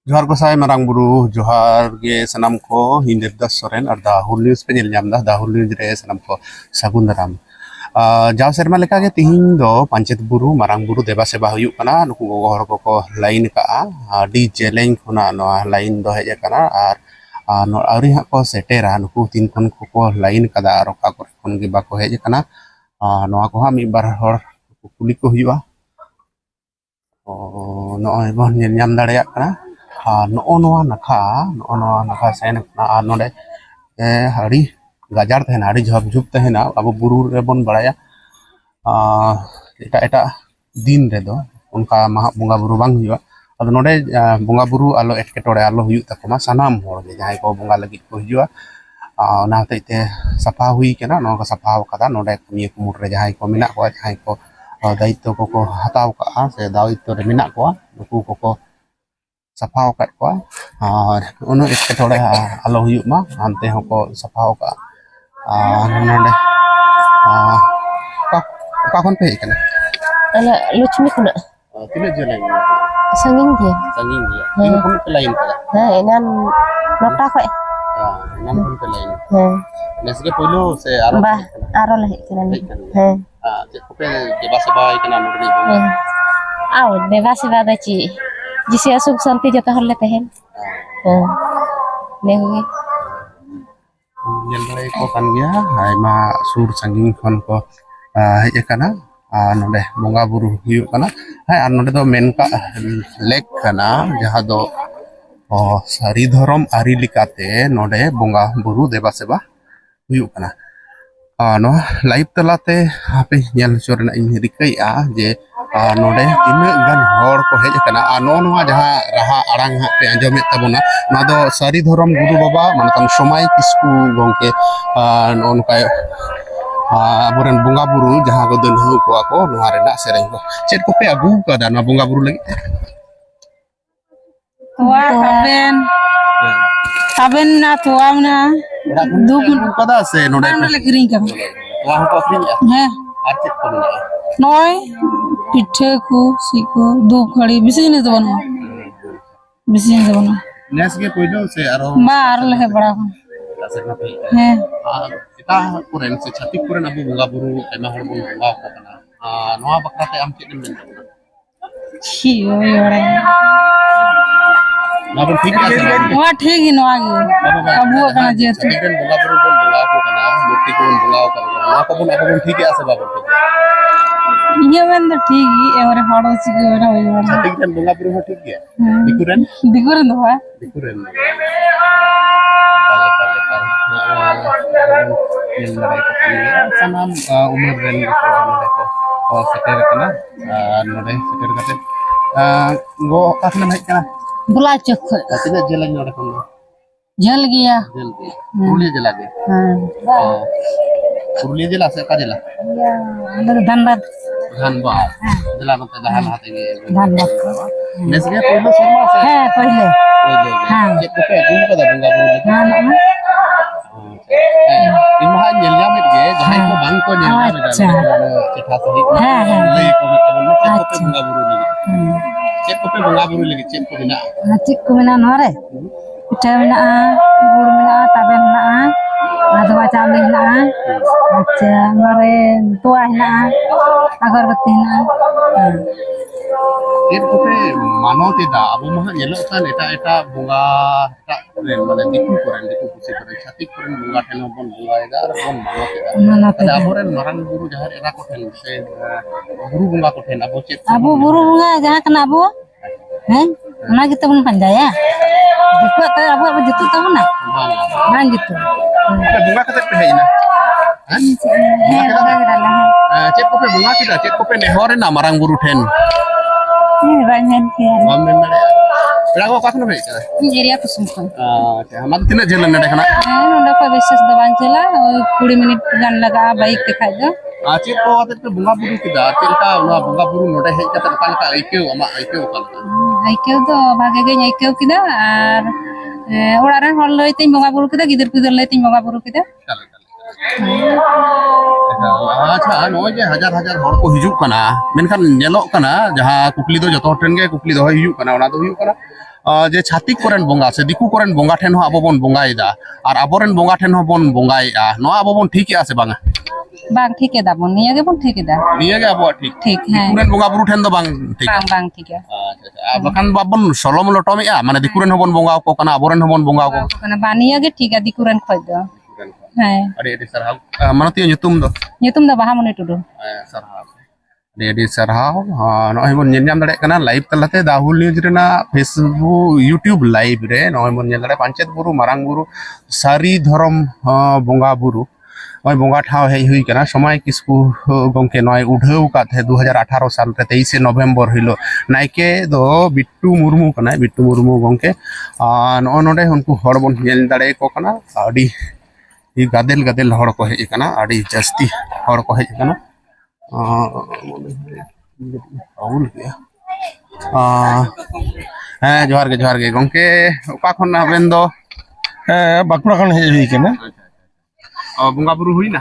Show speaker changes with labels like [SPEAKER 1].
[SPEAKER 1] जोहार गोसाई मारांग बुरु जोहार गे सनम को हिंदेवदास सोरेन और दाहुल न्यूज पे नेल ᱧᱟᱢ दा दाहुल न्यूज रे सनम को सागुन दाराम जाव सेरमा लेका गे तिहिं दो पंचायत बुरु मारांग बुरु देवा सेवा हुयुक कना नुकु गोगो हर को लाइन का आडी जेलें खुना नो लाइन दो हेज कना और नो आउरी हा को सेटेरा नुकु तीन खन को लाइन कदा रोका को खन गे बाको हेज कना नो को हा मी बार हर कुली को हुयुआ नो बन नेल ᱧᱟᱢ दाड़ेया कना नोआ नाखा सेन नोडे हड़ी गाजार तहना हड़ी झप झुप तहना अब बुरु रे बन बड़ाया एटा एटा दिन रे दो उनका महा बोंगा बुरु बांग हुआ अब नोडे बोंगा बुरु आलो एटकेटोड़े आलो हुयु तकमा सनाम होर गे जहां को बोंगा लगी को हुआ ना होते सफा हुई केना नो का सफा कदा नोडे कमिया कुमुर रे जहां को मिना को जहां को दायित्व को हताव का से दायित्व रे मिना को नुकु को सफा कर को और उन एटकेटोड़े आलो हुयु मा अंते को सफा का नोडे का कोन पे केना
[SPEAKER 2] अला लक्ष्मी खुना
[SPEAKER 1] तिने जले
[SPEAKER 2] संगिंग dia
[SPEAKER 1] ini pun ke lain kada
[SPEAKER 2] enan nota ko
[SPEAKER 1] nan pun ke lain nesge pulu se aro
[SPEAKER 2] bah aro lah kenan
[SPEAKER 1] je ko pe deba seba kana nurni
[SPEAKER 2] aw deba seba da chi jisi asuk santi jota holle tehen ne huye
[SPEAKER 1] yang dari ko kan dia hai ma sur sanging kon ko heje kana नोडे bhunga Buru हुयु kana hai ar node do men ka lek kana jaha do sari dhorom ari likate node bhunga Buru deba seba हुयु kana no live talate hape nyal chorna in rikai je node tina gan hor ko hej kana no no jaha raha arang ha pe anjomet tabona na do sari dhorom guru baba manatan somai kisku gongke non kay aburan bunga buru jaha ko den hu ko ako nuare na sereng ko chet ko pe agu ka dana bunga buru lagi
[SPEAKER 3] tua kaben na tua na
[SPEAKER 1] dugun kada se nodai
[SPEAKER 3] na legring ka
[SPEAKER 1] wa ko aprin ya
[SPEAKER 3] he
[SPEAKER 1] ar chet ko na
[SPEAKER 3] noy pithe ku siko du khadi bisine jabana
[SPEAKER 1] nes ge poilo se aro
[SPEAKER 3] ma ar lehe bada he
[SPEAKER 1] kita kuren se chatik kuren abu bunga buru ema hor bun bunga ko kana noa bakrate am chet men
[SPEAKER 3] chi oi ora
[SPEAKER 1] na bun ठीक है
[SPEAKER 3] wa ठीक ही noa ge abu kana je
[SPEAKER 1] chatik den bunga buru bun bunga ko kana murti ko bun bunga ko kana noa ko bun abu bun ठीक है ase babu
[SPEAKER 3] ये बंद ठीक ही every हड़ो सी के ora oi ora
[SPEAKER 1] chatik den bunga buru ho ठीक है dikuren
[SPEAKER 3] no ha
[SPEAKER 1] dikuren yang mereka sanam umur dan mereka sekitar kena nore sekitar kate go kasna naik kana
[SPEAKER 3] बुला चख
[SPEAKER 1] tidak jalan nore kono
[SPEAKER 3] जल गया
[SPEAKER 1] पुरुलिया जिला के पुरुलिया जिला से का जिला
[SPEAKER 3] अंदर धनबाद
[SPEAKER 1] जिला मत दहल हाथे
[SPEAKER 3] धनबाद
[SPEAKER 1] नेसगे पहले शर्मा से
[SPEAKER 3] है पहले
[SPEAKER 1] हां जे को पे गुम का bunga buru
[SPEAKER 3] हां
[SPEAKER 1] इमहा नेलिया में गे जहां को बांग को नेलिया में चिठा सही लई को मतलब को bunga buru lagi cek ko pe bunga buru lagi cek ko bina
[SPEAKER 3] cek ko bina nore पिठा मेना गुड़ मेना ताबे मेना आदवा चावल मेना अच्छा मारे तोआ मेना अगरबत्ती मेना
[SPEAKER 1] ᱪᱮᱫ ᱠᱚᱯᱮ ᱢᱟᱱᱚᱛ ᱮᱫᱟ ᱟᱵᱚ ᱢᱟ ᱧᱮᱞᱚᱜ ᱠᱟᱱ ᱮᱴᱟᱜ ᱵᱚᱸᱜᱟ ᱮᱴᱟᱜ ᱠᱚᱨᱮᱱ ᱢᱟᱱᱮ ᱫᱤᱠᱩ ᱠᱚᱨᱮᱱ ᱫᱤᱠᱩ ᱯᱩᱥᱤ ᱠᱚᱨᱮᱱ ᱪᱷᱟᱹᱛᱤᱠ ᱠᱚᱨᱮᱱ ᱵᱚᱸᱜᱟ ᱴᱷᱮᱱ ᱦᱚᱸᱵᱚᱱ ᱵᱚᱸᱜᱟᱭᱮᱫᱟ ᱟᱨ ᱵᱚᱱ ᱢᱟᱱᱚᱛ ᱮᱫᱟ ᱟᱵᱚᱨᱮᱱ ᱢᱟᱨᱟᱝ ᱵᱩᱨᱩ ᱡᱟᱦᱮᱨ ᱮᱨᱟ ᱠᱚ ᱴᱷᱮᱱ ᱥᱮ ᱵᱩᱨᱩ ᱵᱚᱸᱜᱟ ᱠᱚ ᱴᱷᱮᱱ ᱟᱵᱚ ᱪᱮᱫ
[SPEAKER 3] ᱟᱵᱚ ᱵᱩᱨᱩ ᱵᱚᱸᱜᱟ ᱡᱟᱦᱟᱸ ᱠᱟᱱᱟ ᱟᱵᱚ ᱚᱱᱟ ᱜᱮᱛᱚ ᱵᱚᱱ ᱯᱟᱸᱡᱟᱭᱟ ᱫᱤᱠᱩᱣᱟᱜ ᱛᱮ ᱟᱵᱚᱣᱟᱜ ᱡᱩᱛᱩᱜ ᱛᱟᱵᱚᱱᱟ ᱵᱟᱝ ᱡᱩᱛᱩᱜ
[SPEAKER 1] ᱵᱚᱸᱜᱟ ᱠᱟᱛᱮ ᱯᱮ ᱦᱮᱡ ᱮᱱᱟ ᱪᱮᱫ ᱠᱚᱯᱮ ᱵᱚᱸᱜᱟ ᱠᱮᱫᱟ ᱪᱮᱫ ᱠᱚᱯᱮ ᱱᱮᱦᱚᱨᱮᱱᱟ ᱢᱟᱨᱟᱝ ᱵᱩᱨᱩ ᱴᱷᱮᱱ
[SPEAKER 3] bang hen kian
[SPEAKER 1] bang men ada pera ko kasno be cara
[SPEAKER 3] area kusum kon
[SPEAKER 1] amat tina jalan nade kana
[SPEAKER 3] nonda ko beses do bang chela 20 minit gan laga bike dekha do
[SPEAKER 1] check को आते पे bunga buru kita चेलका ना bunga buru नोडे hedge कते काल का आइकेउ अमा आइकेउ काल
[SPEAKER 3] आइकेउ तो भागे गे आइकेउ किदा आर ओड़ा रे हल लई तिन bunga buru किदा गिदर पिदर लई तिन bunga buru किदा
[SPEAKER 1] अच्छा नॉय जे हजार हजार हर को हिजुक कना मेनखान नेलोक कना जहां कुकली दो जतो ठेन गे कुकली दो हिजुक कना ओना दो हिजुक कना जे छातिक कोरेन बोंगा से दिकु कोरेन बोंगा ठेन हो आबो बोन बोंगाइदा और आबोरेन बोंगा ठेन हो बोन बोंगाइदा नो आबो बोन ठीक है से बांगा
[SPEAKER 3] बांग ठीक है दाबो निया गे बोन ठीक है दा
[SPEAKER 1] निया गे आबो ठीक
[SPEAKER 3] ठीक है
[SPEAKER 1] दिकुरेन बोंगा बुरु ठेन दो बांग ठीक
[SPEAKER 3] बांग बांग ठीक है
[SPEAKER 1] अच्छा अच्छा बखान बाबन सलम लटमेआ माने दिकुरेन हो बोन बोंगा को कना आबोरेन हो बोन बोंगा को
[SPEAKER 3] कना बानिया गे ठीक है दिकुरन खोज दो है
[SPEAKER 1] अरे अरे सरहाव मनती nyutum दो
[SPEAKER 3] nyutum da baha mone tudu
[SPEAKER 1] सरहाव अरे सरहाव नय बन नेल नाम दाड़े कना लाइव तलाते दाहुल न्यूज रेना फेसबुक यूट्यूब लाइव रे नय बन नेल दाड़े पांचेत बुरु मारांग बुरु सारी धर्म बोंगा बुरु नय बोंगा ठाव हेज हुई कना समय किसकु गंके नय उढाव काथे 2018 साल रे 23 नवंबर हिलो नाइके दो बिट्टू मुर्मू कना बिट्टू मुर्मू गंके न नोडे उनको हड़ बन नेल दाड़े को कना आडी ई गादेल गादेल हड़ को हेज कना आडी जास्ती हड़ को हेज कना औल गया हाँ जोहार गे गंके ओका खन आबेन दो
[SPEAKER 4] बाकुड़ा खन हेज हुई केना
[SPEAKER 1] बोंगा बुरु हुई ना